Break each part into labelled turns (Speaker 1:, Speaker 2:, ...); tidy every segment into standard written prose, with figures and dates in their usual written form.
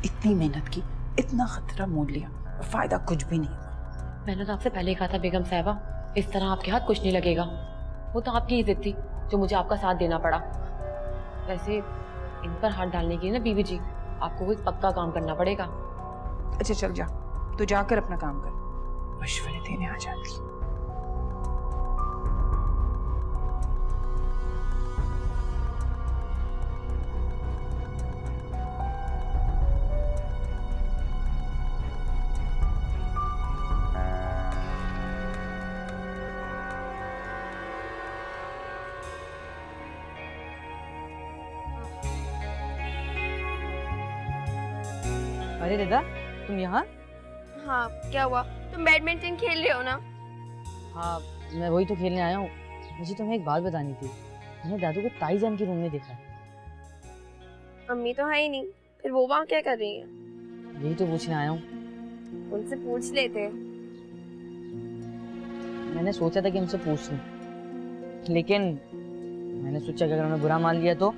Speaker 1: इतनी मेहनत की, इतना खतरा मोल लिया, फायदा कुछ भी नहीं हुआ।
Speaker 2: मैंने तो आपसे पहले ही कहा था बेगम साहिबा, इस तरह आपके हाथ कुछ नहीं लगेगा। वो तो आपकी ही जिद थी जो मुझे आपका साथ देना पड़ा। वैसे इन पर हाथ डालने के लिए ना बीवी जी, आपको कोई पक्का काम करना पड़ेगा।
Speaker 1: अच्छा चल जा, तो जाकर अपना काम कर, मशवरे देने आ जाती।
Speaker 3: अरे रिदा, तुम यहाँ?
Speaker 4: हाँ, क्या हुआ? तुम बैडमिंटन खेल रहे हो ना?
Speaker 3: हाँ, मैं वही तो खेलने आया हूँ। मुझे तुम्हें एक बात बतानी थी। मैंने दादू को ताईजान के रूम में देखा।
Speaker 4: अम्मी तो है ही नहीं, फिर वो वहाँ क्या कर रही है?
Speaker 3: यही तो पूछने आया हूँ।
Speaker 4: उनसे पूछ लेते।
Speaker 3: मैंने सोचा था कि उनसे पूछ लूं, लेकिन मैंने सोचा कि अगर उन्होंने बुरा मान लिया तो,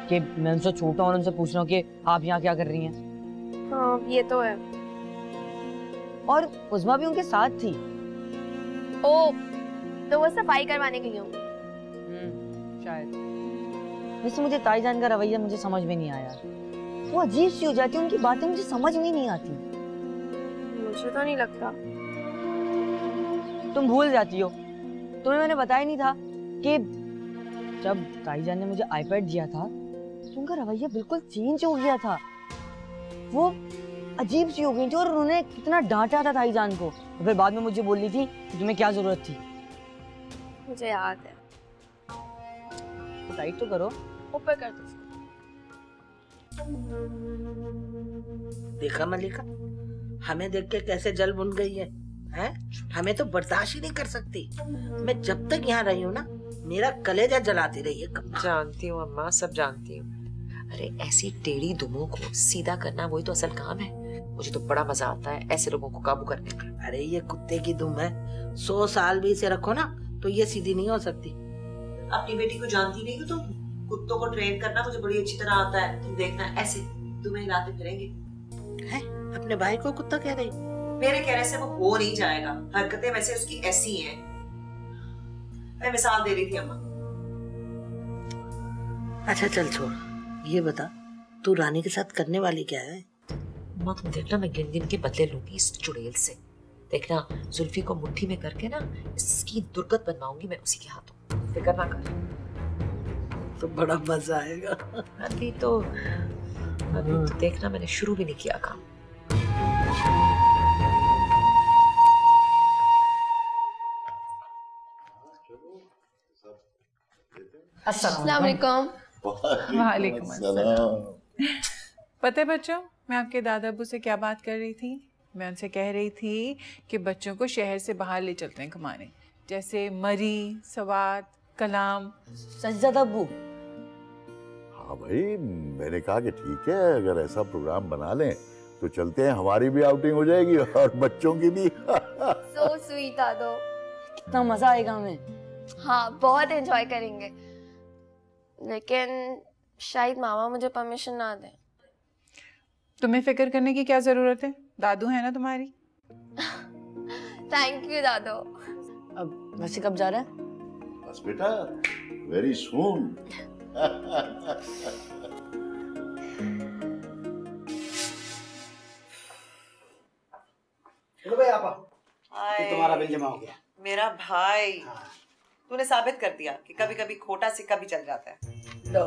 Speaker 3: कि मैं उनसे छोटा हूँ और उनसे पूछ रहा हूँ कि आप यहाँ क्या कर रही हैं।
Speaker 4: हाँ, ये तो है।
Speaker 3: और उस्मा भी उनके साथ थी।
Speaker 4: ओ, तो वो सफाई करवाने गई होंगी।
Speaker 3: शायद। वैसे मुझे ताईजान का रवैया मुझे समझ में नहीं आया। वो अजीब सी हो जाती है, उनकी बातें मुझे समझ में नहीं आती।
Speaker 4: मुझे तो नहीं लगता।
Speaker 3: तुम भूल जाती हो। तुम्हें मैंने बताया नहीं था कि जब ताईजान ने मुझे आईपैड दिया था तो उनका रवैया बिल्कुल चेंज हो गया था। वो अजीब सी हो गई थी और उन्होंने कितना डांटा था ताईजान को। और फिर बाद में मुझे बोल रही थी कि तुम्हें क्या जरूरत थी।
Speaker 4: मुझे याद है।
Speaker 3: टाइट तो करो।
Speaker 4: ऊपर कर दो।
Speaker 5: देखा मलिका, हमें देख के कैसे जल बुन गई है, हैं? हमें तो बर्दाश्त ही नहीं कर सकती। मैं जब तक यहाँ रही हूँ ना, मेरा कलेजा जलाती रही है।
Speaker 6: जानती हूँ अम्मा, सब जानती हूँ। अरे ऐसी टेढ़ी दुमों को सीधा करना वही तो असल काम है। मुझे तो बड़ा मजा आता है ऐसे लोगों को काबू करने में।
Speaker 5: अरे ये कुत्ते की दुम है, 100 साल भी इसे रखो ना तो ये सीधी नहीं हो सकती।
Speaker 6: अपनी बेटी को जानती नहीं हो तुम? कुत्तों को ट्रेन करना मुझे बड़ी अच्छी तरह आता है। तुम देखना ऐसे तुम्हें हिलाते फिरेंगे।
Speaker 5: है? अपने भाई को कुत्ता कह रही?
Speaker 6: मेरे कहने से वो हो नहीं जाएगा। हरकतें वैसे उसकी ऐसी हैं। मैं मिसाल दे रही थी अम्मा।
Speaker 5: अच्छा चल छोड़, ये बता तू रानी के साथ करने वाली क्या है?
Speaker 6: अम्मा तुम देखना, मैं गिन गिन के बदले लूंगी इस चुड़ैल से। देखना जुल्फी को मुट्ठी में करके ना इसकी दुर्गत बनवाऊंगी मैं उसी के हाथों। फिक्र ना कर।
Speaker 5: तो बड़ा मजा आएगा।
Speaker 6: अभी तो देखना, मैंने शुरू भी नहीं किया काम।
Speaker 4: अस्सलाम वालेकुम।
Speaker 1: वालेकुम अस्सलाम। पता है बच्चों, मैं आपके दादा अब्बू से क्या बात कर रही थी? मैं उनसे कह रही थी कि बच्चों को शहर से बाहर ले चलते हैं घुमाने, जैसे मरी, सवात, कलाम।
Speaker 3: सज्जाद अब्बू।
Speaker 7: हाँ भाई, मैंने कहा कि ठीक है, अगर ऐसा प्रोग्राम बना लें तो चलते हैं, हमारी भी आउटिंग हो जाएगी और बच्चों की भी।
Speaker 4: सो स्वीट दादो।
Speaker 3: कितना मजा आएगा हमें।
Speaker 4: हाँ, बहुत एंजॉय करेंगे। लेकिन शायद मामा मुझे परमिशन ना दें।
Speaker 1: तुम्हें फिक्र करने की क्या जरूरत है, दादू है ना तुम्हारी।
Speaker 4: थैंक यू दादो।
Speaker 3: अब वैसे कब जा रहा है?
Speaker 7: बस बेटा, वेरी सून।
Speaker 8: चलो भाई आपा, तुम्हारा बिल जमा हो गया।
Speaker 6: मेरा भाई, तूने साबित कर दिया कि कभी कभी खोटा सिक्का भी चल जाता है।
Speaker 5: लो,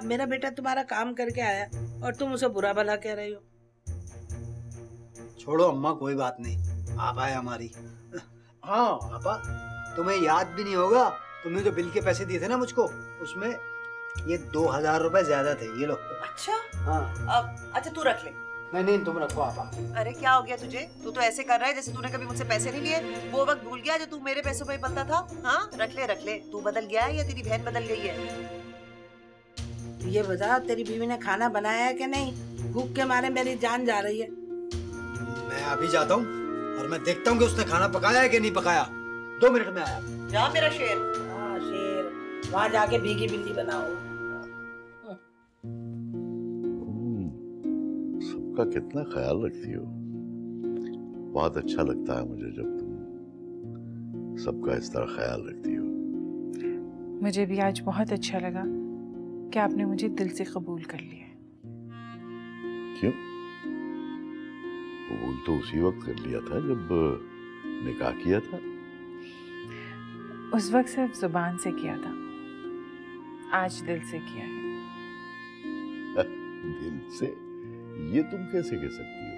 Speaker 5: मेरा बेटा तुम्हारा काम करके आया और तुम उसे बुरा भला कह रही हो।
Speaker 8: छोड़ो अम्मा, कोई बात नहीं, आपा है हमारी। हाँ आपा, तुम्हें याद भी नहीं होगा, तुमने जो बिल के पैसे दिए थे ना मुझको, उसमें ये 2000 रुपए ज्यादा थे। ये लो।
Speaker 6: अच्छा?
Speaker 8: हाँ।
Speaker 6: अच्छा तू रख ले।
Speaker 8: नहीं, तुम रखो आपा।
Speaker 6: अरे क्या हो गया तुझे? तू तो ऐसे कर रहा है जैसे तूने कभी मुझसे पैसे नहीं लिए। वो वक्त भूल गया जो तू मेरे पैसों पे पलता था। हाँ, रख ले। तू बदल गया है या तेरी बहन बदल गई है?
Speaker 5: ये बता, तेरी बीवी ने खाना बनाया है कि नहीं? भूख के मारे मेरी जान जा रही है।
Speaker 8: मैं अभी जाता हूँ और मैं देखता हूँ कि उसने खाना पकाया है कि नहीं पकाया। 2 मिनट में आया।
Speaker 6: जा मेरा शेर।
Speaker 5: हाँ शेर, वहाँ जाके भीगी बिल्ली बनाओ।
Speaker 7: सबका कितना ख्याल रखती हो। बहुत अच्छा लगता है मुझे जब तुम सबका इस तरह ख्याल रखती हो।
Speaker 1: मुझे भी आज बहुत अच्छा लगा कि आपने मुझे दिल से कबूल कर लिया।
Speaker 7: क्यों? कबूल तो उसी वक्त कर लिया था जब निकाह किया था।
Speaker 1: उस वक्त सिर्फ जुबान से किया था, आज दिल से किया है।
Speaker 7: दिल से? ये तुम कैसे कह सकती हो?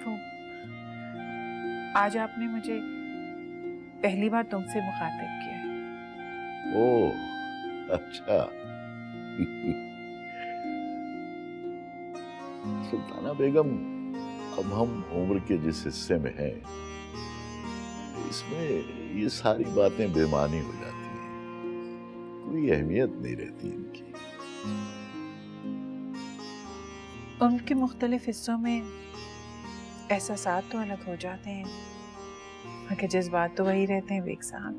Speaker 1: वो आज आपने मुझे पहली बार तुमसे मुखातिब किया है।
Speaker 7: ओह अच्छा। सुल्ताना बेगम, अब हम उम्र के जिस हिस्से में हैं, इसमें ये सारी बातें बेमानी हो जाती हैं, कोई अहमियत नहीं रहती इनकी।
Speaker 1: उम्र के मुख्तलिफ हिस्सों में एहसासात तो अलग हो जाते हैं, मगर जज्बात तो वही रहते हैं बेग साहब।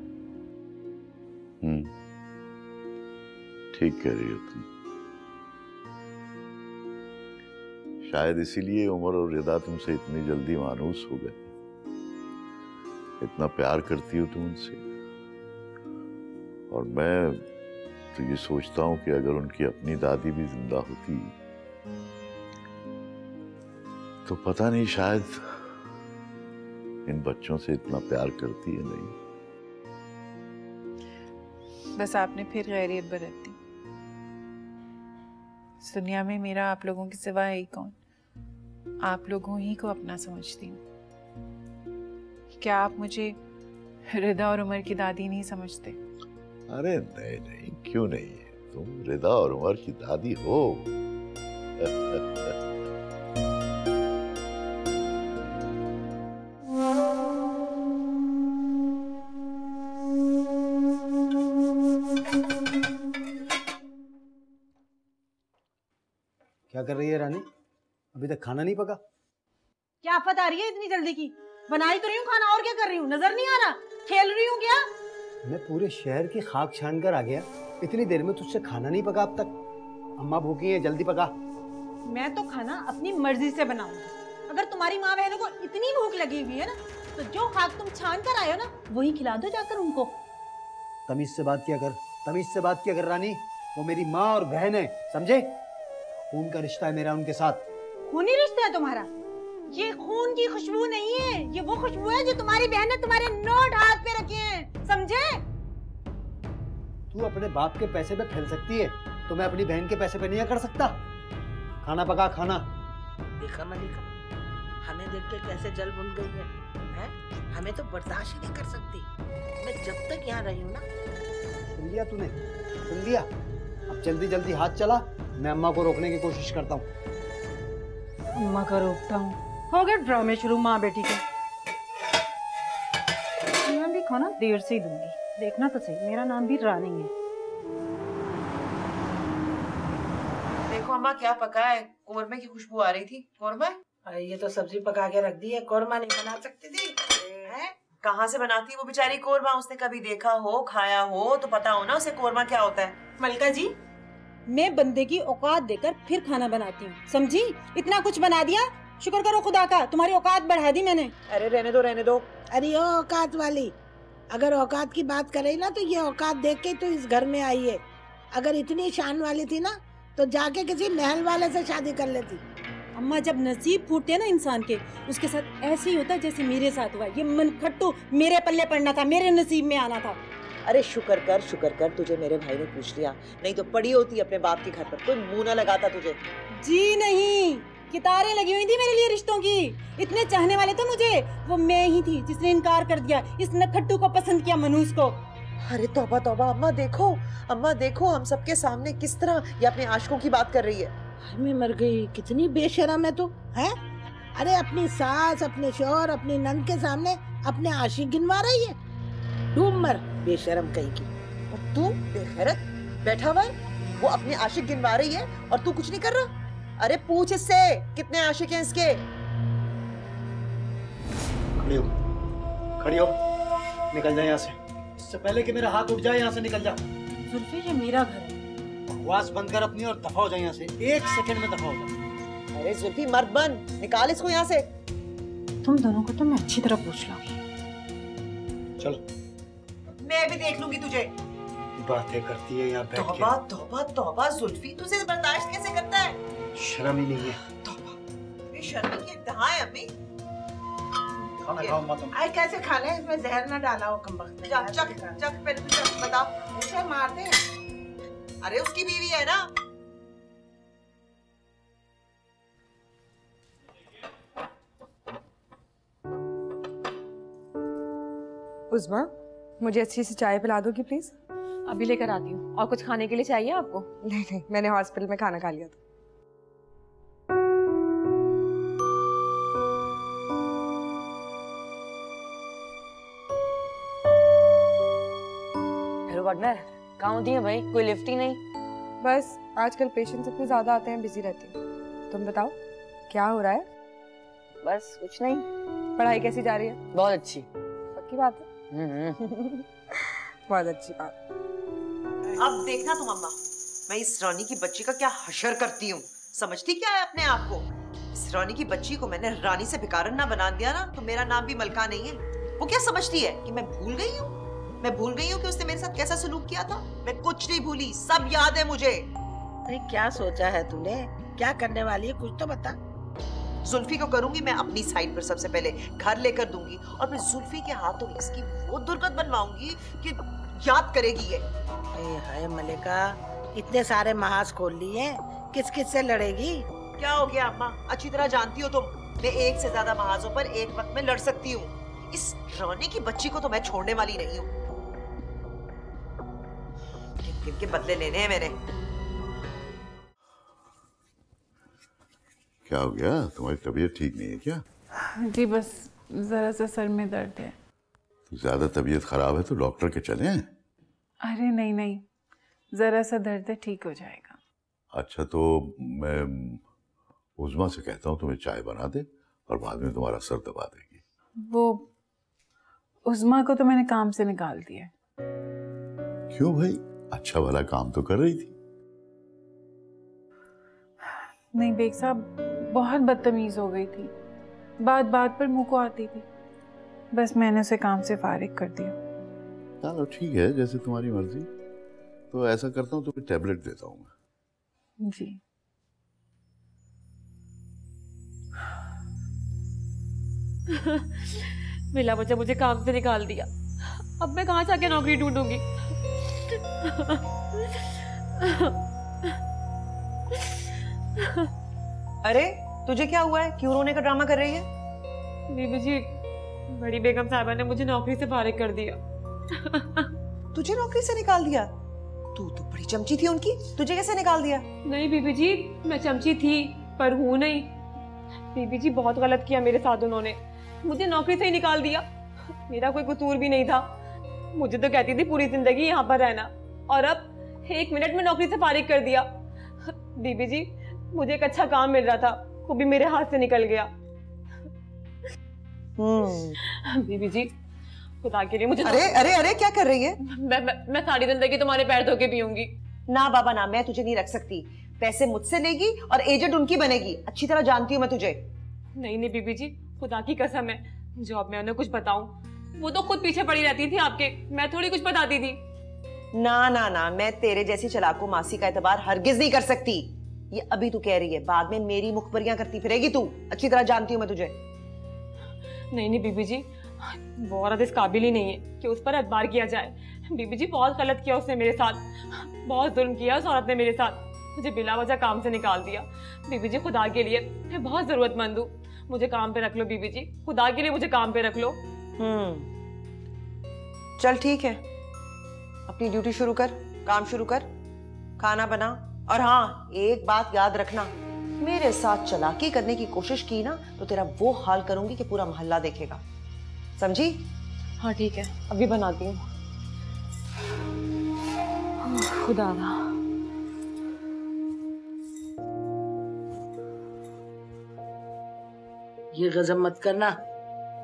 Speaker 7: ठीक कह रही हो तुम। शायद इसीलिए उमर और रिदा तुमसे इतनी जल्दी मानूस हो गए। इतना प्यार करती हो तुम उनसे, और मैं तो ये सोचता हूं कि अगर उनकी अपनी दादी भी जिंदा होती तो पता नहीं शायद इन बच्चों से इतना प्यार करती है नहीं।
Speaker 1: बस आपने फिर गैरियत बरत दी। इस दुनिया में मेरा आप लोगों के सिवा है ही कौन? आप लोगों ही को अपना समझती हूँ। क्या आप मुझे रिदा और उमर की दादी नहीं समझते?
Speaker 7: अरे नहीं नहीं, क्यों नहीं है, तुम रिदा और उमर की दादी हो।
Speaker 8: क्या कर रही है रानी? अभी तक खाना नहीं पका?
Speaker 3: क्या आफत आ रही है इतनी जल्दी की? बना ही तो रही हूँ खाना, और क्या कर रही हूँ? नजर नहीं आ रहा? खेल रही हूँ क्या?
Speaker 8: मैं पूरे शहर की खाक छान कर आ गया, इतनी देर में तुझसे खाना नहीं पका अब तक? अम्मा भूखी है, जल्दी पका।
Speaker 3: मैं तो खाना अपनी मर्जी से बनाऊंगी। अगर तुम्हारी माँ बहनों को इतनी भूख लगी हुई है ना, तो जो खाक तुम छान कर आए हो ना, वही खिला दो जाकर उनको।
Speaker 8: तमीज से बात किया कर, तमीज से बात किया कर रानी। वो मेरी माँ और बहन है, समझे? खून का रिश्ता है मेरा उनके साथ।
Speaker 3: खूनी रिश्ता है तुम्हारा? ये खून की खुशबू नहीं है, ये वो खुशबू है जो तुम्हारी बहन ने तुम्हारे नोट हाथ पे रखे हैं, समझे?
Speaker 8: तू अपने बाप के पैसे पे फैल सकती है, तो मैं अपनी बहन के पैसे पे नहीं कर सकता। खाना पका, खाना।
Speaker 5: देखा मलिका, हमें देख के कैसे जल बुन गई है, हैं? हमें तो बर्दाश्त ही नहीं कर सकती। मैं जब तक यहाँ रही हूँ ना।
Speaker 8: सुन लिया तूने? सुन लिया? अब जल्दी जल्दी हाथ चला, मैं अम्मा को रोकने की कोशिश करता हूँ।
Speaker 3: अम्मा का रोकता हूँ? हो गए ड्रामे शुरू माँ बेटी के। मैं भी खाना देर से ही दूंगी, देखना तो सही, मेरा नाम भी रानी है।
Speaker 6: देखो अम्मा क्या पका है, कोरमा की खुशबू आ रही थी। कोरमा?
Speaker 5: ये तो सब्जी पका के रख दी है, कोरमा नहीं बना सकती थी?
Speaker 6: कहाँ से बनाती वो बेचारी कोरमा? उसने कभी देखा हो, खाया हो तो पता हो ना उसे कोरमा क्या होता है।
Speaker 3: मलिका जी, मैं बंदे की औकात देकर फिर खाना बनाती हूँ, समझी? इतना कुछ बना दिया, शुक्र करो खुदा का, तुम्हारी औकात बढ़ा दी मैंने।
Speaker 6: अरे रहने दो, रहने दो।
Speaker 5: अरे ओ औकात वाली, अगर औकात की बात करे ना, तो ये औकात देख के तो इस घर में आई है। अगर इतनी शान वाली थी ना, तो जाके किसी महल वाले से शादी कर लेती।
Speaker 3: अम्मा, जब नसीब फूटते हैं ना इंसान के, उसके साथ ऐसे ही होता है जैसे मेरे साथ हुआ। ये मनखट्टू मेरे पल्ले पड़ना था, मेरे नसीब में आना था।
Speaker 6: अरे शुक्र कर, तुझे मेरे भाई ने पूछ लिया, नहीं तो पड़ी होती अपने बाप के घर पर, कोई मुंह ना लगाता तुझे।
Speaker 3: जी नहीं, कितारें लगी हुई थी मेरे लिए रिश्तों की। इतने चाहने वाले थे मुझे, वो मैं ही थी जिसने इनकार कर दिया, इस नखट्टू को पसंद किया, मनूस को।
Speaker 6: अरे तौबा तौबा, अम्मा देखो हम सबके सामने किस तरह ये अपने आशिकों की बात कर रही है।
Speaker 5: मैं मर गई, कितनी बेशरम है तू, है? अरे अपनी सास, अपने शौहर, अपनी नंद के सामने अपने आशिक गिनवा रही है। डूब मर, बेशरम कहीं की।
Speaker 6: और तू बेखैरत बैठा हुआ है, वो अपने आशिक गिनवा रही है और तू कुछ नहीं कर रहा। अरे पूछ इससे, कितने आशिक हैं इसके?
Speaker 8: खड़ी हो, निकल जा यहाँ से, इससे पहले कि मेरा हाथ उठ जाए। यहाँ से निकल जा।
Speaker 3: जुल्फी, ये मेरा घर है।
Speaker 8: बकवास बंद कर अपनी और दफा हो जाए यहाँ से, 1 सेकंड में दफा हो जा।
Speaker 6: अरे जुल्फी मर्द बन, निकाल इसको यहाँ से।
Speaker 2: तुम दोनों को तो मैं अच्छी तरह पूछ लूंगी।
Speaker 8: चलो
Speaker 6: मैं भी देख लूंगी तुझे।
Speaker 8: बातें करती है यहाँ बैठ के।
Speaker 6: तौबा तौबा तौबा, जुल्फी तुझे बर्दाश्त कैसे करता है?
Speaker 8: शर्म ही नहीं है।
Speaker 6: तौबा, ये शर्म की इंतहा है अम्मी।
Speaker 8: खाना खाओ मत तुम।
Speaker 5: आई कैसे खा ले, इसमें जहर ना डाला हो कमबख्त।
Speaker 6: चक चक चक, पहले तू चक बता।
Speaker 5: उसे मार दे।
Speaker 6: अरे उसकी बीवी है ना।
Speaker 9: उस्मा, मुझे अच्छी सी चाय पिला दोगी प्लीज?
Speaker 2: अभी लेकर आती हूँ। और कुछ खाने के लिए चाहिए आपको?
Speaker 9: नहीं नहीं, मैंने हॉस्पिटल में खाना खा लिया था।
Speaker 3: हेलो पार्टनर, कहाँ होती है भाई? कोई लिफ्ट ही नहीं।
Speaker 9: बस आजकल पेशेंट्स इतने ज्यादा आते हैं, बिजी रहती हूँ। तुम बताओ क्या हो रहा है?
Speaker 3: बस कुछ नहीं।
Speaker 9: पढ़ाई कैसी जा रही है?
Speaker 3: बहुत अच्छी।
Speaker 9: पक्की बात है? बहुत अच्छी बात।
Speaker 6: अब देखना तुम अम्मा, मैं इस रानी की बच्ची का क्या हशर करती हूँ। समझती क्या है अपने आप को? इस रानी की बच्ची को मैंने रानी से भिखारन ना बना दिया ना, तो मेरा नाम भी मलका नहीं है। वो क्या समझती है कि मैं भूल गई हूँ? मैं भूल गई हूँ कि उसने मेरे साथ कैसा सलूक किया था? मैं कुछ नहीं भूली, सब याद है मुझे।
Speaker 5: अरे क्या सोचा है तूने? क्या करने वाली है, कुछ तो बता।
Speaker 6: जुल्फी को करूंगी मैं अपनी साइड पर, सबसे पहले घर लेकर दूंगी और फिर जुल्फी के हाथों इसकी वो दुर्गत बनवाऊंगी कि याद करेगी ये।
Speaker 5: हाय मलिका, इतने सारे महाज खोल लिए, किस किस से लड़ेगी?
Speaker 6: क्या हो गया अम्मा? अच्छी तरह जानती हो तुम, मैं एक से ज्यादा महाजों पर एक वक्त में लड़ सकती हूँ। इस रानी की बच्ची को तो मैं छोड़ने वाली नहीं हूँ। किन के बदले लेने हैं मैंने।
Speaker 7: क्या हो गया? तुम्हारी तबीयत ठीक नहीं है क्या?
Speaker 1: जी बस जरा सा सर में दर्द है।
Speaker 7: तो ज्यादा तबीयत खराब है तो डॉक्टर के चलें?
Speaker 1: अरे नहीं नहीं, जरा सा दर्द है, ठीक हो जाएगा।
Speaker 7: अच्छा तो मैं उज़मा से कहता हूँ तुम्हें चाय बना दे और बाद में तुम्हारा सर दबा देगी।
Speaker 1: वो उज़मा को तो मैंने काम से निकाल दिया।
Speaker 7: क्यों भाई? अच्छा वाला काम तो कर रही थी।
Speaker 1: नहीं बेग साहब, बहुत बदतमीज हो गई थी, बात बात पर मुंह को आती थी। बस मैंने उसे काम से फारिग कर दिया।
Speaker 7: चलो ठीक है, जैसे तुम्हारी मर्जी। तो ऐसा करता हूँ, तुम्हें टैबलेट देता हूँ मैं।
Speaker 1: जी
Speaker 2: मिला बच्चा मुझे काम से निकाल दिया। अब मैं कहाँ जाके नौकरी ढूंढूंगी?
Speaker 6: अरे तुझे क्या हुआ है? क्यों रोने का ड्रामा कर रही है?
Speaker 2: बीबी जी, बड़ी बेगम साहिबा ने मुझे नौकरी से फारिग कर दिया।
Speaker 6: तुझे नौकरी से निकाल दिया? तू तो बड़ी चमची थी उनकी, तुझे कैसे निकाल दिया?
Speaker 2: नहीं बीबी जी, मैं चमची थी पर हूँ नहीं। बीबी जी बहुत गलत किया मेरे साथ उन्होंने, मुझे नौकरी से ही निकाल दिया। मेरा कोई कसूर भी नहीं था। मुझे तो कहती थी पूरी जिंदगी यहाँ पर रहना, और अब 1 मिनट में नौकरी से फारिग कर दिया। बीबी जी, मुझे एक अच्छा काम मिल रहा था, वो भी मेरे हाथ से निकल गया। बीबी जी, खुदा के लिए मुझे
Speaker 6: अरे अरे अरे क्या कर रही है?
Speaker 2: मैं सारी जिंदगी तुम्हारे पैर धो के पीऊंगी।
Speaker 6: ना बाबा ना, मैं तुझे नहीं रख सकती। पैसे मुझसे लेगी और एजेंट उनकी बनेगी, अच्छी तरह जानती हूँ मैं तुझे।
Speaker 2: नहीं नहीं बीबी जी, खुदा की कसम है, जॉब में उन्हें कुछ बताऊं, वो तो खुद पीछे पड़ी रहती थी आपके, मैं थोड़ी कुछ बताती थी।
Speaker 6: ना ना ना, मैं तेरे जैसी चलाकू मासी का एतबार हरगिज नहीं कर सकती। ये अभी तू कह रही है, बाद में मेरी मुखबरियां करती फिरेगी तू, अच्छी तरह जानती हूँ मैं तुझे।
Speaker 2: नहीं नहीं बीबी जी, वो औरत इस काबिल ही नहीं है कि उस पर एतबार किया जाए। बीबी जी बहुत गलत किया उसने मेरे साथ, बहुत जुल्म किया उस औरत ने मेरे साथ, मुझे बिला वजह काम से निकाल दिया। बीबी जी खुदा के लिए मैं बहुत जरूरतमंद हूँ, मुझे काम पे रख लो बीबी जी, खुदा के लिए मुझे काम पे रख लो।
Speaker 6: चल ठीक है, अपनी ड्यूटी शुरू कर, काम शुरू कर, खाना बना। और हाँ, एक बात याद रखना, मेरे साथ चालाकी करने की कोशिश की ना तो तेरा वो हाल करूंगी कि पूरा मोहल्ला देखेगा, समझी?
Speaker 2: हाँ ठीक है, अभी बनाती हूँ। खुदा
Speaker 5: ये गजब मत करना,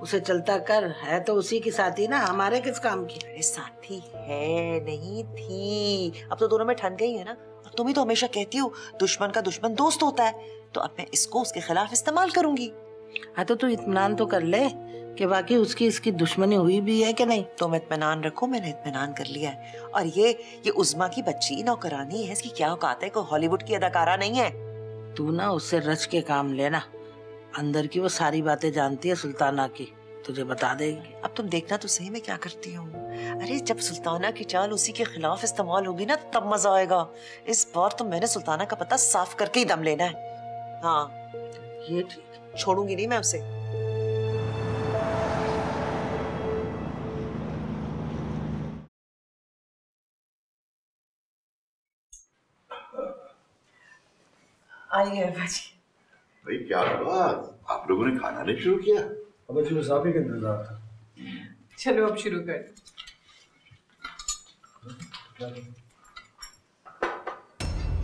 Speaker 5: उसे चलता कर, है तो उसी की साथी ना, हमारे किस काम की?
Speaker 6: अरे साथी है नहीं थी, अब तो दोनों में ठन गई है ना। और तुम ही तो हमेशा कहती हो दुश्मन का दुश्मन दोस्त होता है। तो अब मैं इसको उसके खिलाफ इस्तेमाल करूंगी।
Speaker 10: हाँ तो तू इत्मीनान तो कर ले कि बाकी उसकी इसकी दुश्मनी हुई भी है कि नहीं।
Speaker 6: तुम इत्मीनान रखो, मैंने इत्मीनान कर लिया है। और ये उज़्मा की बच्ची नौकरानी है, इसकी क्या औकात है, कोई हॉलीवुड की अदाकारा नहीं है।
Speaker 10: तू ना उससे रच के काम लेना, अंदर की वो सारी बातें जानती है सुल्ताना की, तुझे बता देगी।
Speaker 6: अब तुम देखना तो सही मैं क्या करती हूँ। अरे जब सुल्ताना की चाल उसी के खिलाफ इस्तेमाल होगी ना तब मजा आएगा। इस बार तो मैंने सुल्ताना का पता साफ करके ही दम लेना है। हाँ
Speaker 10: ये ठीक,
Speaker 6: छोड़ूंगी नहीं मैं उसे। आइए बाजी।
Speaker 7: भाई क्या हुआ, आप लोगों ने खाना नहीं शुरू किया?
Speaker 11: अब जी बस आप ही का इंतजार था।
Speaker 1: चलो अब शुरू कर दो।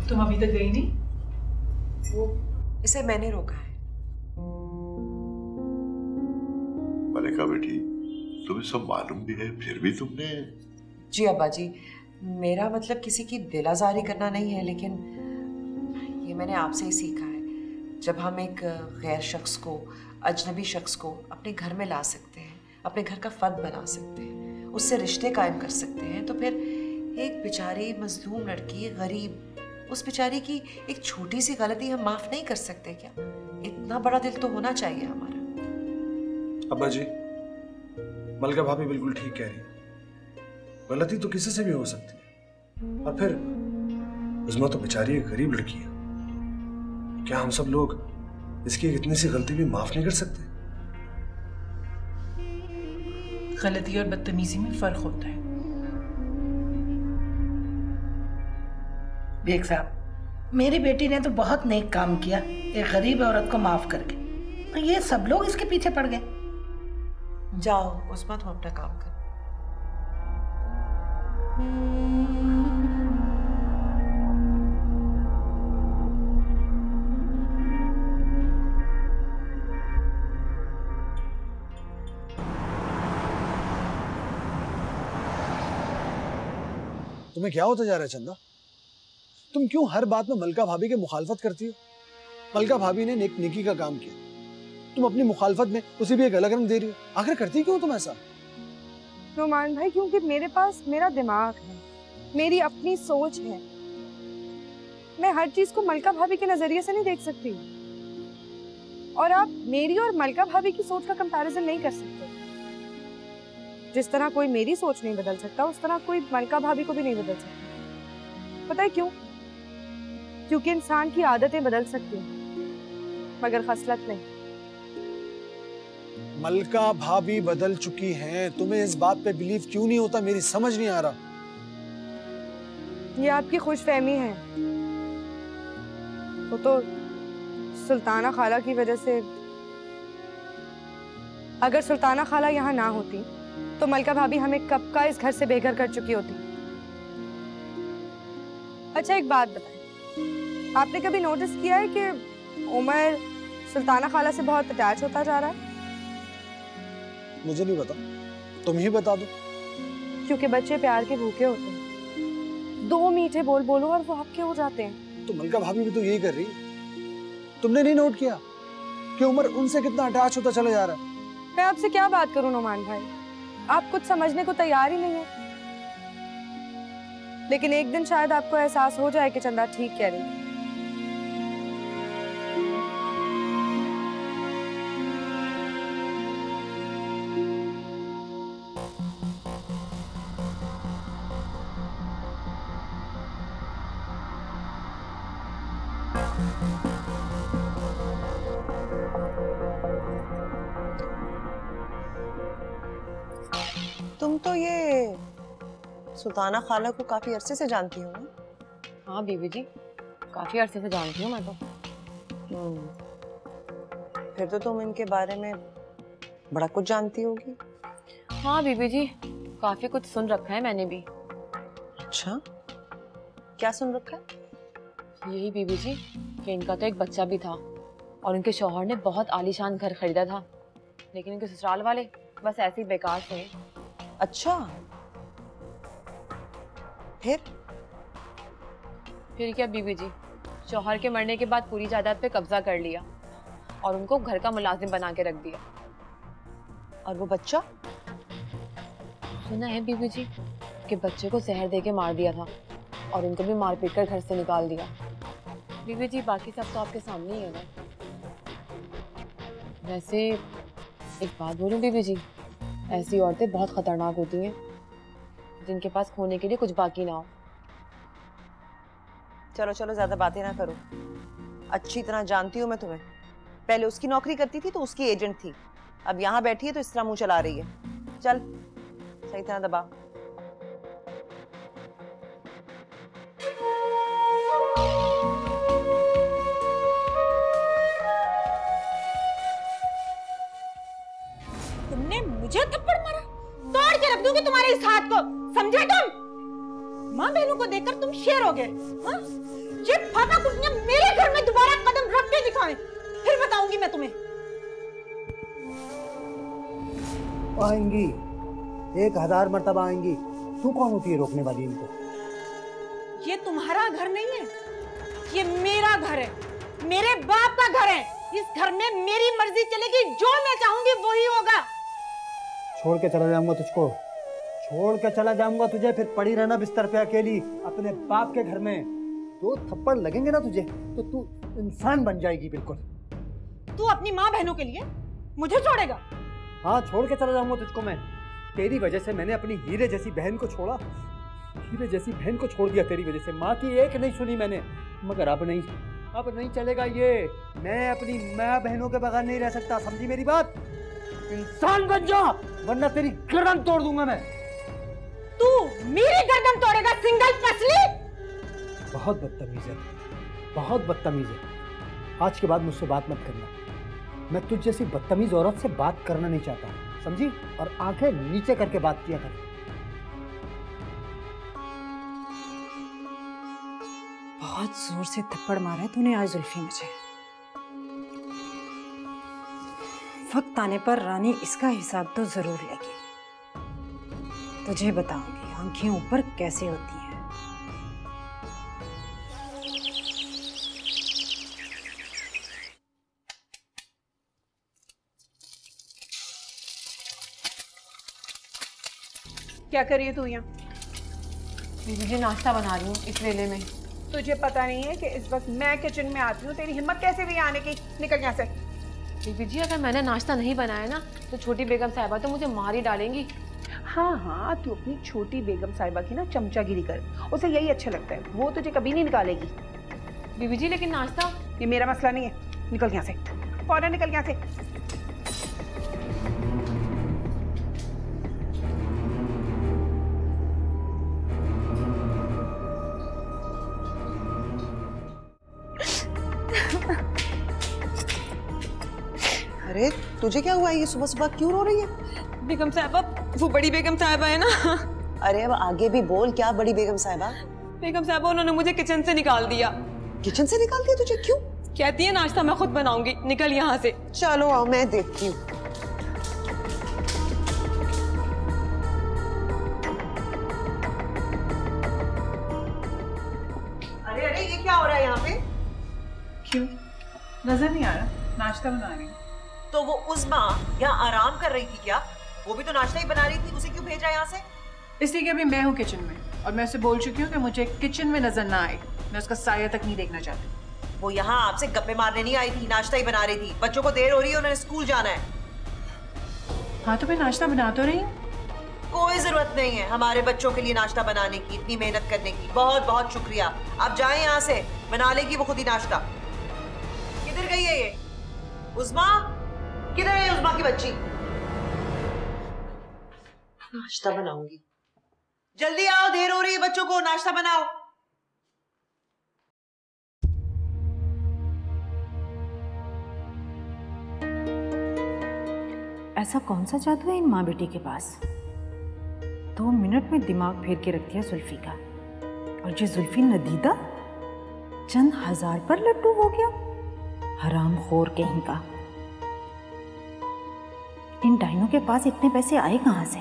Speaker 1: तुम अभी तक गई नहीं?
Speaker 6: वो इसे मैंने रोका है।
Speaker 7: मलिका बेटी, तुम्हें सब मालूम भी है, फिर भी तुमने।
Speaker 6: जी अब्बा जी, मेरा मतलब किसी की दिल आज़ारी करना नहीं है, लेकिन ये मैंने आपसे ही सीखा है। जब हम एक गैर शख्स को, अजनबी शख्स को अपने घर में ला सकते हैं, अपने घर का फर्द बना सकते हैं, उससे रिश्ते कायम कर सकते हैं, तो फिर एक बेचारी मजलूम लड़की, गरीब, उस बेचारी की एक छोटी सी गलती हम माफ नहीं कर सकते क्या? इतना बड़ा दिल तो होना चाहिए हमारा।
Speaker 11: अब्बा जी, मलका भाभी बिल्कुल ठीक कह रही है, गलती तो किसी से भी हो सकती है। और फिर उज़्मा तो बेचारी एक गरीब लड़की है, क्या हम सब लोग इसकी इतनी सी गलती भी माफ नहीं कर सकते?
Speaker 1: गलती और बदतमीजी में फर्क होता है।
Speaker 5: बेग साहब, मेरी बेटी ने तो बहुत नेक काम किया, एक गरीब औरत को माफ करके। ये सब लोग इसके पीछे पड़ गए।
Speaker 6: जाओ उज़्मा, तुम अपना काम कर।
Speaker 11: तुम्हें क्या होता जा रहा है चंदा? तुम क्यों हर बात में मलका भाभी के मुखालफत करती हो? मलका भाभी ने नेकी का काम किया, तुम अपनी मुखालफत में उसे भी एक अलग रंग दे रही हो। आखिर करती क्यों तुम ऐसा?
Speaker 9: नुमान भाई, क्योंकि मेरे पास मेरा दिमाग है, मेरी अपनी सोच है। मैं हर चीज को मलका भाभी के नजरिए से नहीं देख सकती, और आप मेरी और मलका भाभी की सोच का कंपैरिजन नहीं कर सकते। जिस तरह कोई मेरी सोच नहीं बदल सकता, उस तरह कोई मलका भाभी को भी नहीं बदल सकता। पता है क्यों? क्योंकि इंसान की आदतें बदल सकती हैं, मगर खसलत नहीं।
Speaker 11: मलका भाभी बदल चुकी हैं, तुम्हें इस बात पे बिलीव क्यों नहीं होता? मेरी समझ नहीं आ रहा।
Speaker 9: ये आपकी खुशफहमी है, तो सुल्ताना खाला की वजह से। अगर सुल्ताना खाला यहाँ ना होती तो मलका भाभी हमें कब का इस घर से बेघर कर चुकी होती। अच्छा एक बात बताएं, आपने कभी नोटिस किया है कि उमर सुल्ताना खाला से बहुत अटैच होता जा रहा है?
Speaker 11: मुझे नहीं पता, तुम ही बता दो।
Speaker 9: क्योंकि बच्चे प्यार के भूखे होते हैं, दो मीठे बोल बोलो और वो आपके हो जाते हैं।
Speaker 11: तो मलका भाभी भी तो यही कर रही है। तुमने नहीं नोट किया कि उमर उनसे कितना अटैच होता चला जा रहा है?
Speaker 9: मैं आपसे क्या बात करूं नुमान भाई, आप कुछ समझने को तैयार ही नहीं है। लेकिन एक दिन शायद आपको एहसास हो जाए कि चंदा ठीक कह रही है।
Speaker 6: तुम तो ये सुल्ताना खाला को काफी अरसे से जानती हो ना?
Speaker 2: हाँ बीबी जी, काफी अरसे से जानती हूँ मैं तो।
Speaker 6: फिर तो तुम इनके बारे में बड़ा कुछ जानती होगी।
Speaker 2: हाँ बीबी जी, काफी कुछ सुन रखा है मैंने भी।
Speaker 6: अच्छा, क्या सुन रखा है?
Speaker 2: यही बीबी जी कि इनका तो एक बच्चा भी था और उनके शौहर ने बहुत आलीशान घर खरीदा था, लेकिन इनके ससुराल वाले बस ऐसे ही बेकार थे।
Speaker 6: अच्छा, फिर
Speaker 2: क्या बीबी जी, शौहर के मरने के बाद पूरी जायदाद पे कब्जा कर लिया और उनको घर का मुलाजिम बना के रख दिया।
Speaker 3: और वो बच्चा?
Speaker 2: सुना है बीबी जी कि बच्चे को जहर दे के मार दिया था और उनको भी मार पीट कर घर से निकाल दिया। बीबी जी बाकी सब तो आपके सामने ही है ना। वैसे एक बात बोलूं बीबी जी, ऐसी औरतें बहुत खतरनाक होती हैं जिनके पास खोने के लिए कुछ बाकी ना हो।
Speaker 6: चलो चलो, ज्यादा बातें ना करो। अच्छी तरह जानती हूँ मैं तुम्हें। पहले उसकी नौकरी करती थी तो उसकी एजेंट थी, अब यहाँ बैठी है तो इस तरह मुंह चला रही है। चल सही तरह दबा।
Speaker 12: तुमने मुझे थप्पड़ मारा? तोड़ के रख दूंगी तुम्हारे इस हाथ को, समझे तुम? माँ बहनों को देखकर तुम शेर हो गए। हाँ? ये फाका कुटियां मेरे घर में दोबारा कदम रख के दिखाएं, फिर बताऊंगी मैं तुम्हें।
Speaker 8: आएंगी, 1000 मर्तबा आएंगी। तू कौन होती है रोकने वाली इनको?
Speaker 12: ये तुम्हारा घर नहीं है, ये मेरा घर है, मेरे बाप का घर है। इस घर में मेरी मर्जी चलेगी, जो मैं चाहूंगी वही होगा।
Speaker 8: छोड़ के चला जाऊंगा तुझको, छोड़ के चला जाऊंगा तुझे, फिर पड़ी रहना बिस्तर पे अकेली अपने बाप के घर में। 2 थप्पड़ लगेंगे ना तुझे तो तू इंसान बन जाएगी बिल्कुल।
Speaker 12: तू अपनी माँ बहनों के लिए मुझे छोड़ेगा?
Speaker 8: हाँ, छोड़ के चला जाऊंगा तुझको मैं। तेरी वजह से मैंने अपनी हीरे जैसी बहन को छोड़ा, हीरे जैसी बहन को छोड़ दिया तेरी वजह से। माँ की एक नहीं सुनी मैंने, मगर अब नहीं चलेगा ये। मैं अपनी माँ बहनों के बगैर नहीं रह सकता, समझी मेरी बात? इंसान बन जा, वरना तेरी गर्दन तोड़ दूंगा मैं।
Speaker 12: तू मेरी गर्दन तोड़ेगा, सिंगल पसली?
Speaker 8: बहुत बदतमीज है, बहुत बदतमीज है। आज के बाद मुझसे बात मत करना। मैं तुझ जैसी बदतमीज औरत से बात करना नहीं चाहता, समझी? और आंखें नीचे करके बात किया कर।
Speaker 12: बहुत जोर से थप्पड़ मारा है तूने आज जुल्फी मुझे। वक्त आने पर रानी इसका हिसाब तो जरूर लेगी। तुझे बताऊंगी आंखें ऊपर कैसे होती हैं। क्या कर रही है तू यहाँ?
Speaker 2: मुझे नाश्ता बना रही हूँ इस वेले में।
Speaker 12: तुझे पता नहीं है कि इस वक्त मैं किचन में आती हूँ? तेरी हिम्मत कैसे हुई आने की? निकल यहाँ से।
Speaker 2: बीबी जी अगर मैंने नाश्ता नहीं बनाया ना तो छोटी बेगम साहिबा तो मुझे मार ही डालेंगी।
Speaker 12: हाँ, तू अपनी छोटी बेगम साहिबा की ना चमचागिरी कर, उसे यही अच्छा लगता है, वो तुझे कभी नहीं निकालेगी।
Speaker 2: बीबी जी लेकिन नाश्ता?
Speaker 12: ये मेरा मसला नहीं है, निकल यहाँ से, फौरन निकल यहाँ से।
Speaker 6: अरे तुझे क्या हुआ? ये सुबह सुबह क्यों रो रही है?
Speaker 12: बेगम साहिबा, वो बड़ी बेगम साहिबा है ना।
Speaker 6: अरे अब आगे भी बोल, क्या बड़ी बेगम साहिबा?
Speaker 12: बेगम साहिबा उन्होंने मुझे किचन से निकाल दिया।
Speaker 6: किचन से निकाल दिया तुझे? क्यों?
Speaker 12: कहती है नाश्ता मैं खुद बनाऊंगी, निकल यहाँ से।
Speaker 6: चलो आओ, मैं देखती हूँ। अरे अरे ये क्या हो रहा है यहाँ पे?
Speaker 1: क्यों? नजर नहीं आ रहा? नाश्ता बना रही हूँ।
Speaker 6: तो वो उस्मा यहाँ आराम कर रही थी क्या? वो भी तो नाश्ता ही बना रही थी, उसे क्यों भेजा यहाँ से?
Speaker 1: इसलिए कि अभी मैं हूँ किचन में और मैं उसे बोल चुकी हूँ कि मुझे किचन में नजर ना आए। मैं उसका साया तक नहीं देखना चाहती।
Speaker 6: वो यहाँ आपसे गप्पे मारने नहीं आई थी, नाश्ता ही बना रही थी। बच्चों को देर हो रही है, उन्होंने स्कूल जाना है।
Speaker 1: हाँ तो मैं नाश्ता बना तो रही हूँ।
Speaker 6: कोई जरूरत नहीं है हमारे बच्चों के लिए नाश्ता बनाने की, इतनी मेहनत करने की। बहुत बहुत शुक्रिया। अब जाएं यहाँ से, बना लेगी वो खुद ही नाश्ता। किधर गई है ये उस्मा? किधर है उस्मा की बच्ची? नाश्ता बनाऊंगी। जल्दी आओ, देर हो रही है, बच्चों को नाश्ता बनाओ।
Speaker 12: ऐसा कौन सा जादू है इन माँ बेटी के पास? 2 मिनट में दिमाग फेर के रख दिया जुल्फी का। और ये जुल्फी नदीदा चंद हजार पर लड्डू हो गया। हरामखोर कहीं का। इन डाइनों के पास इतने पैसे आए कहाँ से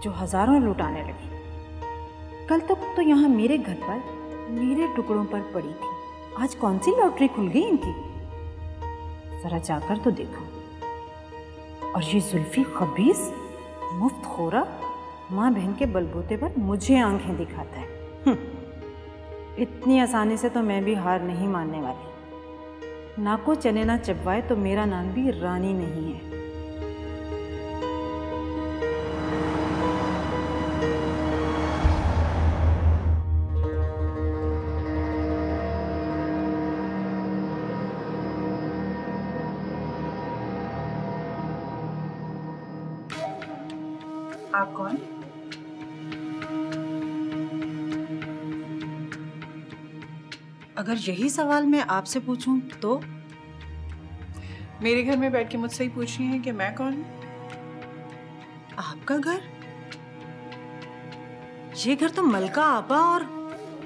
Speaker 12: जो हजारों लुटाने लगे? कल तक तो यहाँ मेरे घर पर मेरे टुकड़ों पर पड़ी थी, आज कौन सी लॉटरी खुल गई इनकी, जरा जाकर तो देखो। और ये जुल्फी खबीस मुफ्तखोरा माँ बहन के बलबूते पर मुझे आंखें दिखाता है। इतनी आसानी से तो मैं भी हार नहीं मानने वाली। ना को चने ना चबवाए तो मेरा नाम भी रानी नहीं है।
Speaker 1: आप कौन?
Speaker 12: अगर यही सवाल मैं आपसे पूछूं तो?
Speaker 1: मेरे घर में बैठ के मुझसे ही पूछ रही हैं कि मैं कौन हूँ?
Speaker 12: आपका घर? ये घर तो मलका आपा और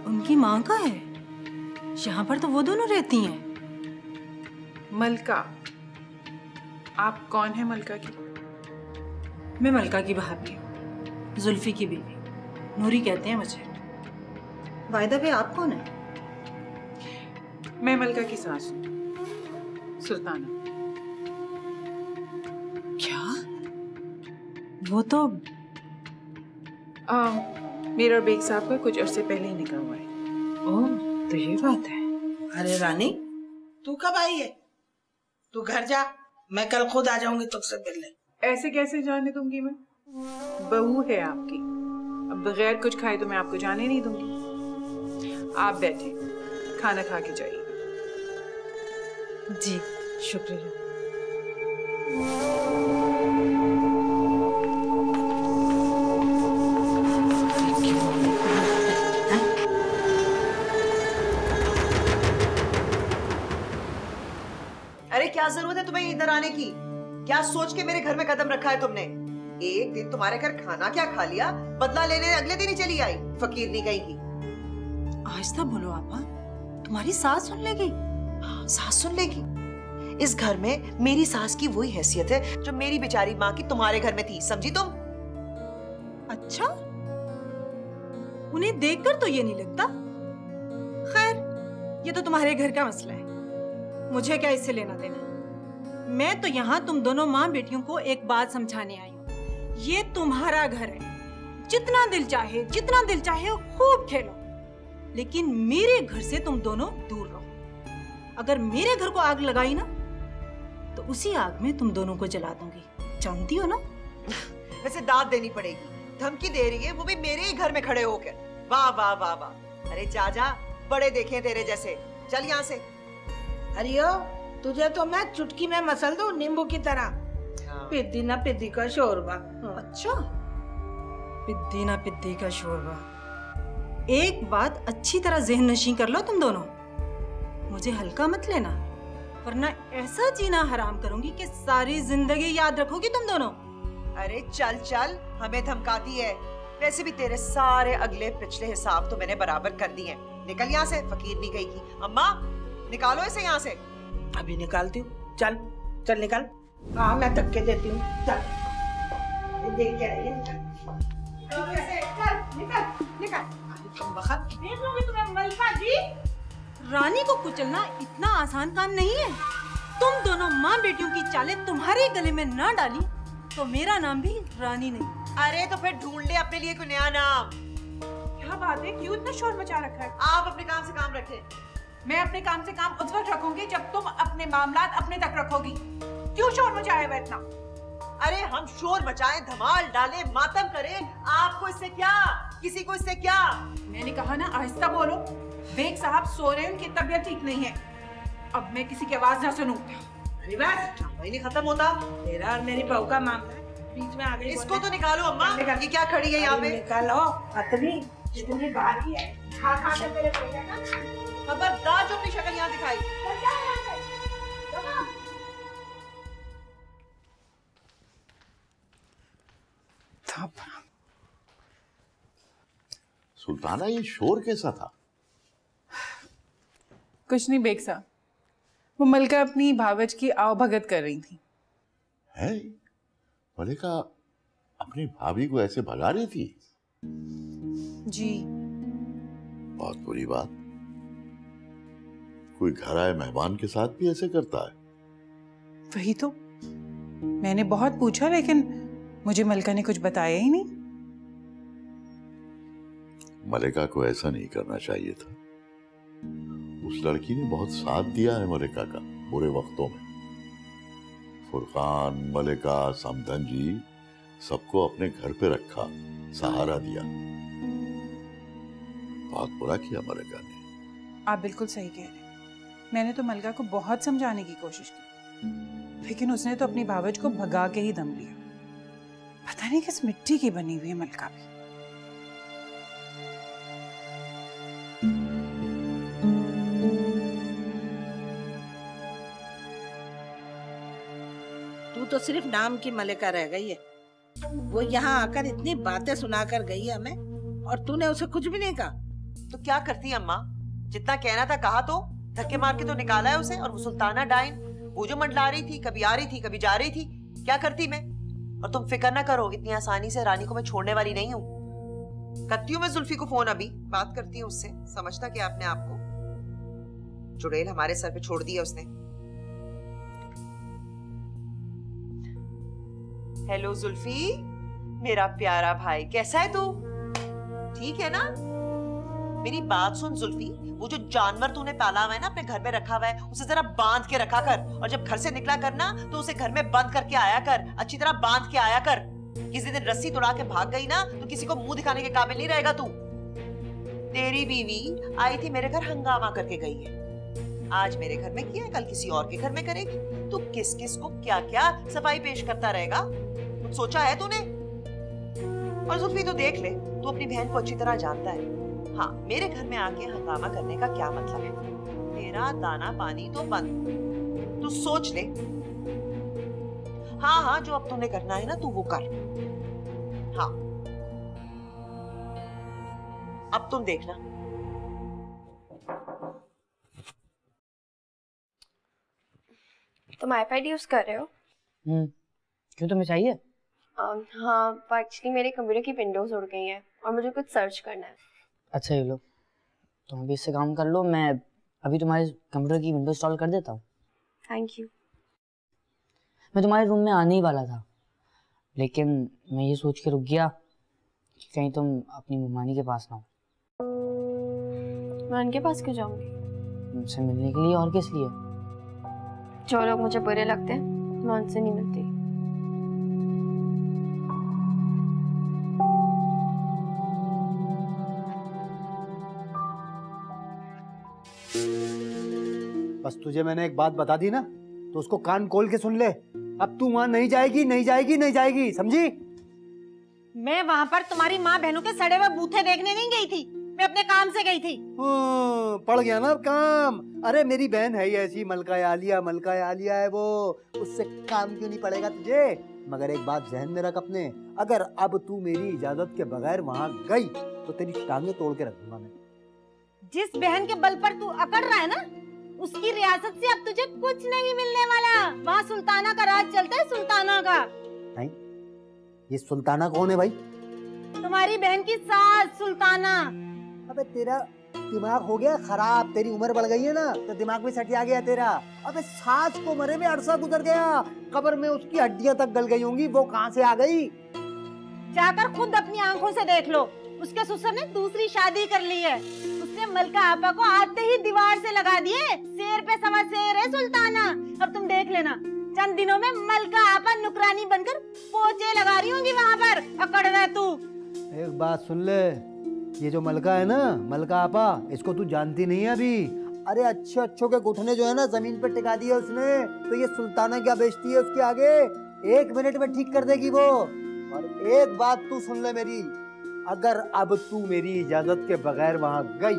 Speaker 12: उनकी माँ का है। यहाँ पर तो वो दोनों रहती हैं।
Speaker 1: मलका? आप कौन है मलका की?
Speaker 12: मैं मलका की भाभी हूँ, जुल्फी की बीवी। नूरी कहते हैं मुझे। वायदा पे आप कौन है?
Speaker 1: मैं मलका की सास हूँ, सुल्ताना।
Speaker 12: क्या? वो तो
Speaker 1: मेरा और बेग साहब का कुछ अरसे पहले ही निकाह हुआ है।
Speaker 12: ओह, तो ये बात है।
Speaker 5: अरे रानी, तू कब आई है? तू घर जा, मैं कल खुद आ जाऊंगी तुझसे मिलने।
Speaker 1: ऐसे कैसे जाने दूंगी मैं? बहू है आपकी, अब बगैर कुछ खाए तो मैं आपको जाने नहीं दूंगी। आप बैठे, खाना खा के जाइए।
Speaker 12: जी शुक्रिया।
Speaker 6: अरे क्या जरूरत है तुम्हें इधर आने की? क्या सोच के मेरे घर में कदम रखा है तुमने? एक दिन तुम्हारे घर खाना क्या खा लिया, बदला लेने अगले दिन ही चली आई, फकीर नहीं कहीं की।
Speaker 12: आहिस्ता बोलो आपा, तुम्हारी सास सुन लेगी।
Speaker 6: सास सुन लेगी? इस घर में मेरी सास की वही हैसियत है जो मेरी बेचारी माँ की तुम्हारे घर में थी, समझी तुम?
Speaker 12: अच्छा, उन्हें देखकर तो ये नहीं लगता। खैर, ये तो तुम्हारे घर का मसला है, मुझे क्या इससे लेना देना। मैं तो यहाँ तुम दोनों माँ बेटियों को एक बात समझाने आई हूँ। ये तुम्हारा घर है, जितना दिल चाहे खूब खेलो, लेकिन मेरे घर से तुम दोनों दूर रहो। अगर मेरे घर को आग लगाई ना तो उसी आग में तुम दोनों को जला दूंगी, जानती हो ना?
Speaker 6: वैसे दाद देनी पड़ेगी, धमकी दे रही है, वो भी मेरे ही घर में खड़े होकर। वाह वाह वाह वाह। अरे जा, बड़े देखे हैं तेरे जैसे, चल यहाँ से।
Speaker 5: अरियो, तुझे तो मैं चुटकी में मसल दूं नींबू की तरह। पिद्दी ना पिद्दी का शोरबा।
Speaker 12: अच्छा, पिद्दी ना पिद्दी का शोरबा। एक बात अच्छी तरह ज़हन नशीं कर लो तुम दोनों, मुझे हल्का मत लेना, वरना ऐसा जीना हराम करूंगी कि सारी जिंदगी याद रखोगी तुम दोनों।
Speaker 6: अरे चल, हमें धमकाती है। वैसे भी तेरे सारे अगले पिछले हिसाब तो मैंने बराबर कर दिए। निकल यहाँ से, फकीर नहीं गई की। अम्मा, निकालो इसे यहाँ से।
Speaker 5: अभी निकालती हूँ, चल निकाल। हाँ, मैं धक्के देती हूँ, चल। देख के रहिए, निकाल। तुम बखत देख लोगे तुम्हें मलका जी।
Speaker 12: रानी को कुचलना इतना आसान काम नहीं है। तुम दोनों माँ बेटियों की चालें तुम्हारे गले में ना डाली तो मेरा नाम भी रानी नहीं।
Speaker 6: अरे तो फिर ढूंढ ले अपने लिए कोई नया नाम।
Speaker 1: क्या बात है, क्यों इतना शोर मचा रखा है?
Speaker 6: आप अपने काम से काम रखें।
Speaker 1: मैं अपने काम से काम उस वक्त रखूंगी जब तुम अपने मामलात अपने तक रखोगी। क्यों शोर मचाया हुआ इतना?
Speaker 6: अरे हम शोर मचाएं, धमाल डालें, मातम करें, आपको इससे क्या? किसी को इससे क्या?
Speaker 1: मैंने कहा ना आहिस्ता बोलो। बेग साहब सो रहे हैं, उनकी तबीयत ठीक नहीं है। अब मैं किसी की आवाज ना सुनूं।
Speaker 6: अरे बस, वही नहीं खत्म होता।
Speaker 5: तेरा और मेरी बहू का मामला है, बीच में आ गई।
Speaker 6: इसको तो निकालो अम्मा, ये क्या खड़ी है यहाँ पे?
Speaker 5: निकालो, अतनी जितनी बाकी है, खा के मेरे बेटे का।
Speaker 6: खबरदार जो अपनी शक्ल यहाँ दिखाई।
Speaker 7: सुल्ताना, ये शोर कैसा था?
Speaker 1: कुछ नहीं बेग साहब, वो मलका अपनी भावज की आवभगत कर रही थी।
Speaker 7: है? मलिका अपनी भाभी को ऐसे भगा रही थी?
Speaker 12: जी।
Speaker 7: बहुत बुरी बात। कोई घर आए मेहमान के साथ भी ऐसे करता है?
Speaker 1: वही तो मैंने बहुत पूछा, लेकिन मुझे मलका ने कुछ बताया ही नहीं।
Speaker 7: मलिका को ऐसा नहीं करना चाहिए था। उस लड़की ने बहुत साथ दिया है मलिका का बुरे वक्तों में। फुरकान, मलिका, समधन जी सबको अपने घर पे रखा, सहारा दिया। बहुत बुरा किया मलिका ने।
Speaker 1: आप बिल्कुल सही कह रहे हैं। मैंने तो मलका को बहुत समझाने की कोशिश की, लेकिन उसने तो अपनी भावज को भगा के ही दम लिया। पता नहीं किस मिट्टी की बनी हुई है मलका भी।
Speaker 5: तू तो सिर्फ नाम की मलिका रह गई है। वो यहाँ आकर इतनी बातें सुनाकर गई है हमें, और तूने उसे कुछ भी नहीं कहा।
Speaker 6: तो क्या करती अम्मा, जितना कहना था कहा, तो धक्के मार के तो निकाला है उसे। और वो सुल्ताना डाइन, वो जो मंडला रही थी, कभी आ रही थी कभी जा रही थी, क्या करती मैं? और तुम फिक्र ना करो, इतनी आसानी से रानी को मैं छोड़ने वाली नहीं हूँ। करती हूँ मैं जुल्फी को फोन, अभी बात करती हूँ उससे। समझता क्या अपने आप को, चुड़ैल हमारे सर पे छोड़ दिया उसने। हेलो जुल्फी, मेरा प्यारा भाई, कैसा है तू? ठीक है ना? मेरी बात सुन जुल्फी, वो जो जानवर तूने पाला हुआ है ना, अपने घर में रखा हुआ है, उसे जरा बांध के रखा कर। और जब घर से निकला करना तो उसे घर में बंद करके आया कर, अच्छी तरह बांध के आया कर। किसी दिन रस्सी तोड़ा के भाग गई ना तो किसी को मुंह दिखाने के काबिल नहीं रहेगा तू। तेरी बीवी आई थी मेरे घर, हंगामा करके गई है। आज मेरे घर में किया है, कल किसी और के घर में करेगी। तू किस किस को क्या क्या सफाई पेश करता रहेगा, कुछ सोचा है तूने? और जुल्फी तो देख ले, तू अपनी बहन को अच्छी तरह जानता है। हाँ, मेरे घर में आके हंगामा करने का क्या मतलब है? तेरा दाना पानी तो बंद, तू सोच ले। हाँ हाँ, जो अब तूने करना है ना तू वो कर। हाँ, अब तुम देखना।
Speaker 4: तुम आईपैड यूज कर रहे हो?
Speaker 3: क्यों, तुम्हें चाहिए?
Speaker 4: हाँ, एक्चुअली मेरे कंप्यूटर की विंडोज उड़ गई हैं और मुझे कुछ सर्च करना है।
Speaker 3: अच्छा ये लो, तुम अभी इससे काम कर लो, मैं अभी तुम्हारे कंप्यूटर की विंडो इंस्टॉल कर देता हूँ।
Speaker 4: Thank you.
Speaker 3: मैं तुम्हारे रूम में आने ही वाला था, लेकिन मैं ये सोच के रुक गया कि कहीं तुम अपनी मेहमानी के पास ना हो।
Speaker 4: मैं उनके पास क्यों जाऊंगी?
Speaker 3: उनसे मिलने के लिए, और किस लिए?
Speaker 4: जो लोग मुझे बुरे लगते हैं मैं उनसे नहीं मिलती।
Speaker 8: बस तुझे मैंने एक बात बता दी ना, तो उसको कान खोल के सुन ले। अब तू वहां नहीं जाएगी, नहीं जाएगी, नहीं जाएगी, समझी?
Speaker 12: मैं वहां पर तुम्हारी माँ बहनों के सड़े हुए बूथे देखने नहीं गई थी, मैं अपने काम से गई थी।
Speaker 8: पड़ गया ना काम। अरे मेरी बहन है ही ऐसी, मलका आलिया, मलका आलिया है वो, उससे काम क्यों नहीं पड़ेगा तुझे? मगर एक बात ज़हन में रख अपने, अगर अब तू मेरी इजाजत के बगैर वहां गई तो तेरी टांगे तोड़ के रख दूंगा मैं।
Speaker 12: जिस बहन के बल पर तू अकड़ रहा है ना, उसकी रियासत से अब तुझे कुछ नहीं मिलने वाला। वहाँ सुल्ताना का राज चलता है, सुल्ताना का।
Speaker 8: नहीं, ये सुल्ताना कौन है भाई?
Speaker 12: तुम्हारी बहन की सास सुल्ताना।
Speaker 8: अबे तेरा दिमाग हो गया खराब, तेरी उम्र बढ़ गई है ना तो दिमाग में सटिया गया तेरा। अबे सास को मरे में अरसा गुजर गया, कब्र में उसकी हड्डियां तक गल गई होंगी, वो कहाँ से आ गई?
Speaker 12: जाकर खुद अपनी आंखों से देख लो, उसके ससुर ने दूसरी शादी कर ली है। उसने मलका आपा को आते ही दीवार से लगा दिए। शेर पे सवा शेर है सुल्ताना। अब तुम देख लेना, चंद दिनों में मलका आपा नुकरानी बनकर पोचे लगा रही होंगी वहाँ पर। अकड़ रहा तू।
Speaker 8: एक बात सुन ले, ये जो मलका है ना, मलका आपा, इसको तू जानती नहीं है अभी। अरे अच्छे अच्छों के घुटने जो है ना जमीन पे टिका दिए उसने, तो ये सुल्ताना क्या बेचती है उसके आगे? 1 मिनट में ठीक कर देगी वो। और एक बात तू सुन ले मेरी, अगर अब तू मेरी इजाजत के बगैर वहां गई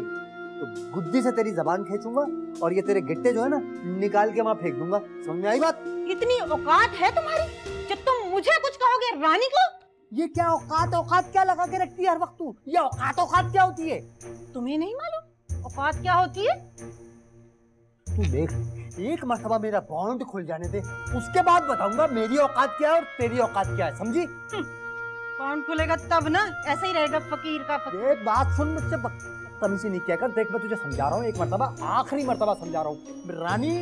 Speaker 8: तो गुद्दी से तेरी जबान खींचूंगा और ये तेरे गिट्टे जो है ना निकाल के वहां फेंक दूंगा। समझ में आई बात?
Speaker 12: इतनी औकात है तुम्हारी जब तुम मुझे कुछ कहोगे रानी को?
Speaker 8: ये क्या औकात औकात क्या लगा के रखती है हर वक्त तू? ये औकात क्या होती है?
Speaker 12: तुम्हें नहीं मालूम औकात क्या होती है?
Speaker 8: तू देख, एक मर्तबा मेरा बॉन्ड खुल जाने दे, उसके बाद बताऊंगा मेरी औकात क्या है और तेरी औकात क्या है, समझी?
Speaker 12: बॉन्ड खुलेगा तब ना, ऐसे ही रहेगा फकीर का फकीर।
Speaker 8: एक बात सुन मुझसे, बदतमीजी नहीं किया कर। देख मैं तुझे समझा रहा हूँ, एक मर्तबा, आखिरी मर्तबा समझा रहा हूँ। रानी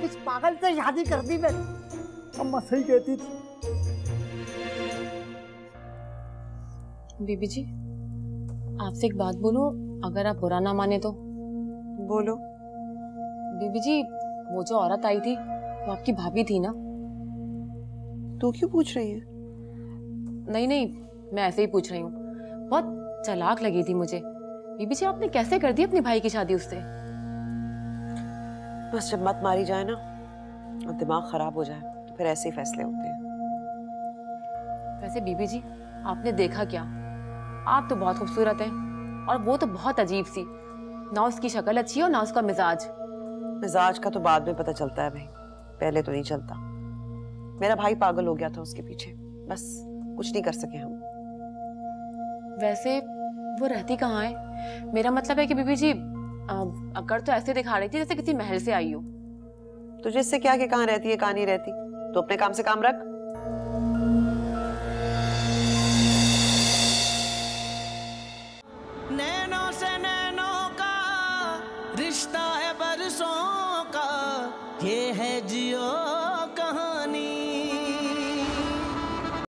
Speaker 8: इस पागल से शादी कर दी मैं, अम्मा सही कहती थी।
Speaker 2: बीबी जी आपसे एक बात बोलूं, अगर आप बुरा ना माने तो।
Speaker 6: बोलो।
Speaker 2: बीबी जी वो जो औरत आई थी वो आपकी भाभी थी ना?
Speaker 6: तू क्यों पूछ रही है?
Speaker 2: नहीं नहीं, मैं ऐसे ही पूछ रही हूँ। बहुत चालाक लगी थी मुझे। बीबी जी आपने कैसे कर दी अपने भाई की शादी उससे?
Speaker 6: बस जब मत मारी जाए ना और दिमाग खराब हो जाए तो फिर ऐसे ही फैसले होते हैं।
Speaker 2: वैसे बीबी जी आपने देखा क्या, आप तो बहुत खूबसूरत हैं और वो तो बहुत अजीब सी, ना उसकी शक्ल अच्छी और ना उसका मिजाज।
Speaker 6: मिजाज का तो बाद में पता चलता है भाई, पहले तो नहीं चलता। मेरा भाई पागल हो गया था उसके पीछे, बस कुछ नहीं कर सके हम।
Speaker 2: वैसे वो रहती कहाँ है? मेरा मतलब है कि बीबी जी अगर तो ऐसे दिखा रही थी जैसे किसी महल से आई हो।
Speaker 6: तुझे इससे क्या कि कहाँ रहती है कहाँ नहीं रहती, तो अपने काम से काम रख।
Speaker 13: नैनों से नैनों का रिश्ता है बरसों का, ये है जियो